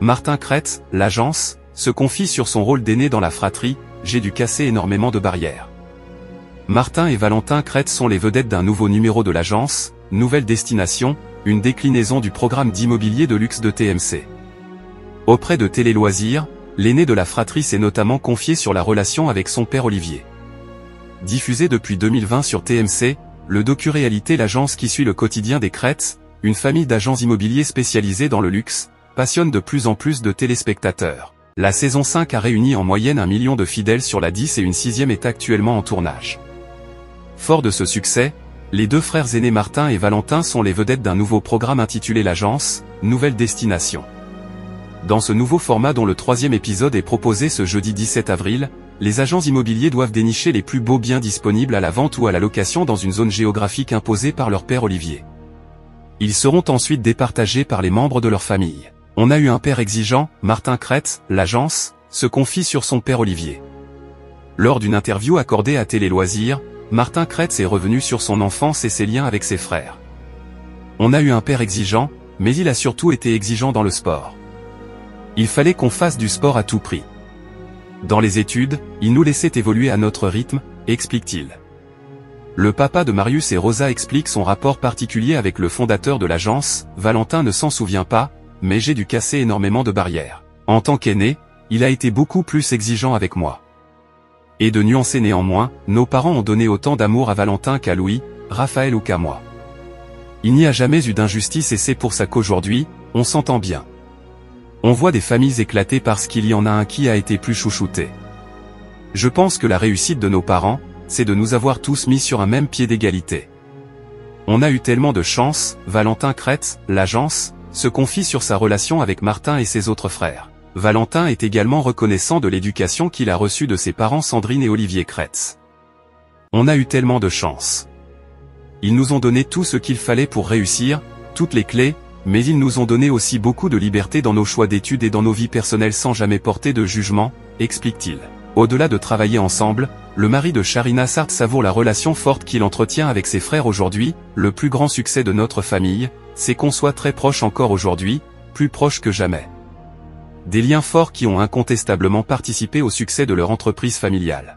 Martin Kretz, l'agence, se confie sur son rôle d'aîné dans la fratrie. J'ai dû casser énormément de barrières. Martin et Valentin Kretz sont les vedettes d'un nouveau numéro de l'agence, Nouvelle Destination, une déclinaison du programme d'immobilier de luxe de TMC. Auprès de Télé Loisirs, l'aîné de la fratrie s'est notamment confié sur la relation avec son père Olivier. Diffusé depuis 2020 sur TMC, le docu-réalité L'agence qui suit le quotidien des Kretz, une famille d'agents immobiliers spécialisés dans le luxe, passionne de plus en plus de téléspectateurs. La saison 5 a réuni en moyenne 1 million de fidèles sur la 10 et une 6e est actuellement en tournage. Fort de ce succès, les deux frères aînés Martin et Valentin sont les vedettes d'un nouveau programme intitulé L'agence, Nouvelle Destination. Dans ce nouveau format dont le 3e épisode est proposé ce jeudi 17 avril, les agents immobiliers doivent dénicher les plus beaux biens disponibles à la vente ou à la location dans une zone géographique imposée par leur père Olivier. Ils seront ensuite départagés par les membres de leur famille. On a eu un père exigeant, Martin Kretz, l'agence, se confie sur son père Olivier. Lors d'une interview accordée à Télé Loisirs, Martin Kretz est revenu sur son enfance et ses liens avec ses frères. On a eu un père exigeant, mais il a surtout été exigeant dans le sport. Il fallait qu'on fasse du sport à tout prix. Dans les études, il nous laissait évoluer à notre rythme, explique-t-il. Le papa de Marius et Rosa explique son rapport particulier avec le fondateur de l'agence. Valentin ne s'en souvient pas, mais j'ai dû casser énormément de barrières. En tant qu'aîné, il a été beaucoup plus exigeant avec moi. Et de nuancer néanmoins, nos parents ont donné autant d'amour à Valentin qu'à Louis, Raphaël ou qu'à moi. Il n'y a jamais eu d'injustice et c'est pour ça qu'aujourd'hui, on s'entend bien. On voit des familles éclatées parce qu'il y en a un qui a été plus chouchouté. Je pense que la réussite de nos parents, c'est de nous avoir tous mis sur un même pied d'égalité. On a eu tellement de chance. Valentin Kretz, l'agence, se confie sur sa relation avec Martin et ses autres frères. Valentin est également reconnaissant de l'éducation qu'il a reçue de ses parents Sandrine et Olivier Kretz. On a eu tellement de chance. Ils nous ont donné tout ce qu'il fallait pour réussir, toutes les clés, mais ils nous ont donné aussi beaucoup de liberté dans nos choix d'études et dans nos vies personnelles sans jamais porter de jugement, explique-t-il. Au-delà de travailler ensemble, le mari de Sharina Sartre savoure la relation forte qu'il entretient avec ses frères aujourd'hui. Le plus grand succès de notre famille, c'est qu'on soit très proches encore aujourd'hui, plus proches que jamais. Des liens forts qui ont incontestablement participé au succès de leur entreprise familiale.